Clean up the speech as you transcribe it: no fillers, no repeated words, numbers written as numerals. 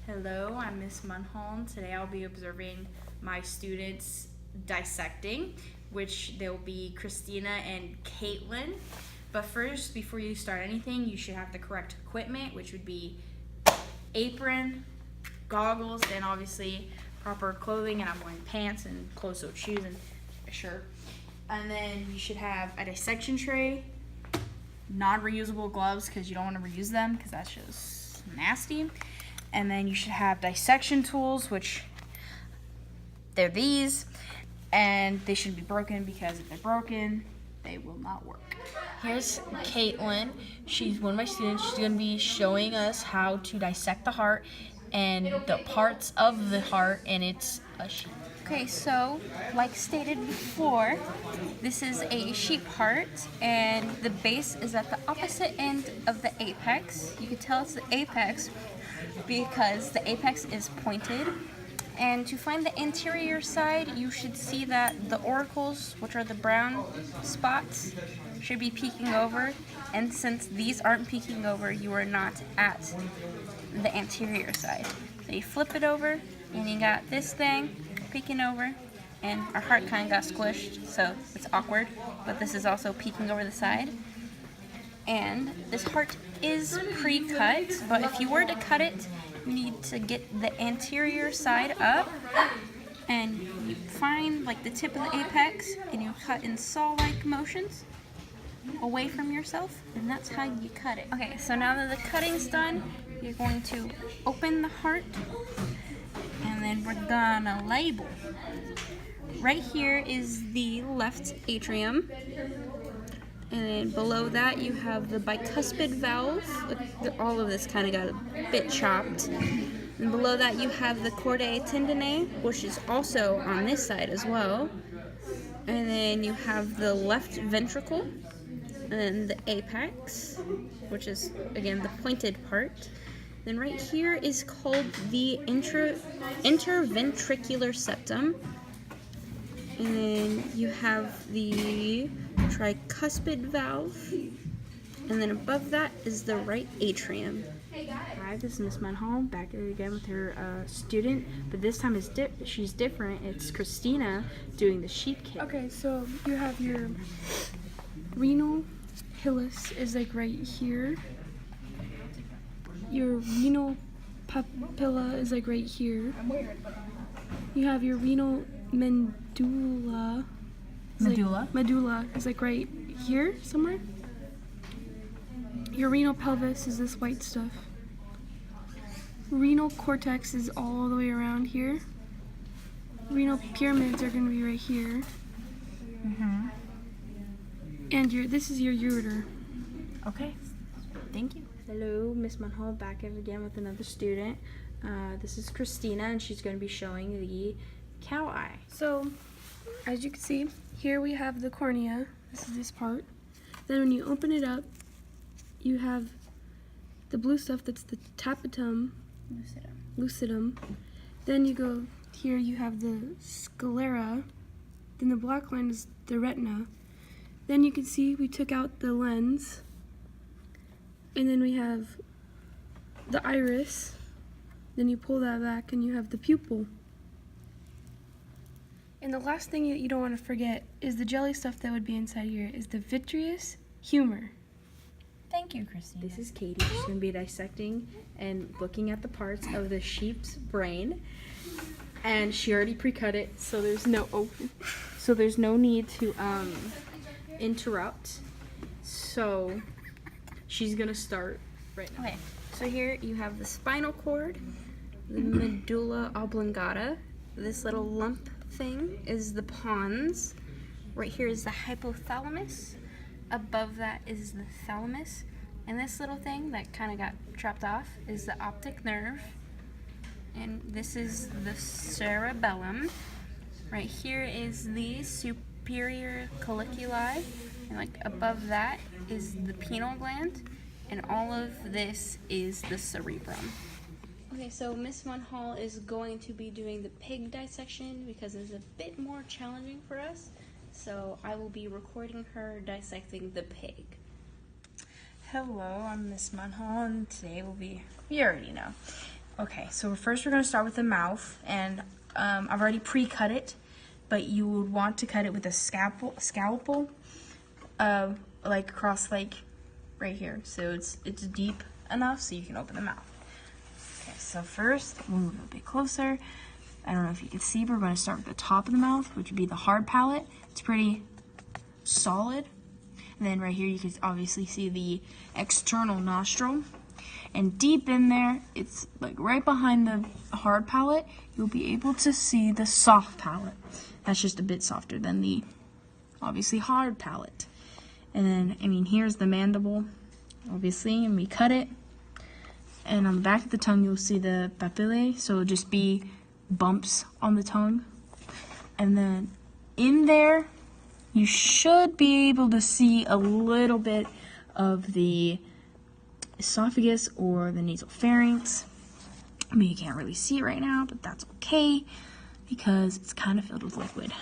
Hello, I'm Miss Munholm. Today I'll be observing my students dissecting, which they'll be Christina and Caitlin. But first, before you start anything, you should have the correct equipment, which would be apron, goggles, and obviously proper clothing, and I'm wearing pants and closed-toed shoes and a shirt. And then you should have a dissection tray, non-reusable gloves because you don't want to reuse them because that's just nasty. And then you should have dissection tools, which they're these, and they shouldn't be broken because if they're broken, they will not work. Here's Caitlin. She's one of my students. She's going to be showing us how to dissect the heart and the parts of the heart, and it's a sheep. Okay, so like stated before, this is a sheep heart, and the base is at the opposite end of the apex. You can tell it's the apex because the apex is pointed. And to find the anterior side, you should see that the auricles, which are the brown spots, should be peeking over. And since these aren't peeking over, you are not at the anterior side. So you flip it over, and you got this thing peeking over, and our heart kind of got squished, so it's awkward. But this is also peeking over the side. And this heart is pre-cut, but if you were to cut it, you need to get the anterior side up, and you find like the tip of the apex, and you cut in saw-like motions away from yourself, and that's how you cut it. Okay, so now that the cutting's done, you're going to open the heart, and then we're gonna label. Right here is the left atrium. And then below that you have the bicuspid valve. All of this kind of got a bit chopped. And below that you have the chordae tendineae, which is also on this side as well. And then you have the left ventricle, and then the apex, which is again the pointed part. Then right here is called the interventricular septum. And then you have the tricuspid valve, and then above that is the right atrium. Hi, this is Miss Munholm, back again with her student, but this time she's different. It's Christina doing the sheep kick. Okay, so you have your renal hilus is like right here. Your renal papilla is like right here. You have your renal medulla. Medulla is like right here somewhere. Your renal pelvis is this white stuff. Renal cortex is all the way around here. Renal pyramids are going to be right here. And this is your ureter. Okay, thank you. Hello, Miss Munholm, back again with another student. This is Christina, and she's going to be showing the cow eye. So, as you can see, here we have the cornea. This is this part. Then when you open it up, you have the blue stuff that's the tapetum lucidum. Then you go here, you have the sclera. Then the black line is the retina. Then you can see we took out the lens. And then we have the iris. Then you pull that back and you have the pupil. And the last thing that you don't want to forget is the jelly stuff that would be inside here is the vitreous humor. Thank you, Christina. This is Katie. She's going to be dissecting and looking at the parts of the sheep's brain. And she already pre-cut it, so there's no need to interrupt. So she's going to start right now. Okay, so here you have the spinal cord, the medulla oblongata. This little lump thing is the pons. Right here is the hypothalamus. Above that is the thalamus. And this little thing that kind of got chopped off is the optic nerve. And this is the cerebellum. Right here is the superior colliculi. And like above that is the pineal gland. And all of this is the cerebrum. Okay, so Miss Munholm is going to be doing the pig dissection because it's a bit more challenging for us. So I will be recording her dissecting the pig. Hello, I'm Miss Munholm, and today you already know. Okay, so first we're going to start with the mouth, and I've already pre-cut it, but you would want to cut it with a scalpel, like across like right here, so it's deep enough so you can open the mouth. Okay, so first we'll move a bit closer. I don't know if you can see, but we're going to start with the top of the mouth, which would be the hard palate. It's pretty solid. And then right here you can obviously see the external nostril. And deep in there, it's like right behind the hard palate, you'll be able to see the soft palate. That's just a bit softer than the obviously hard palate. And then, I mean, here's the mandible, obviously, and we cut it. And on the back of the tongue, you'll see the papillae, so it'll just be bumps on the tongue. And then in there, you should be able to see a little bit of the esophagus or the nasal pharynx. I mean, you can't really see it right now, but that's okay because it's kind of filled with liquid.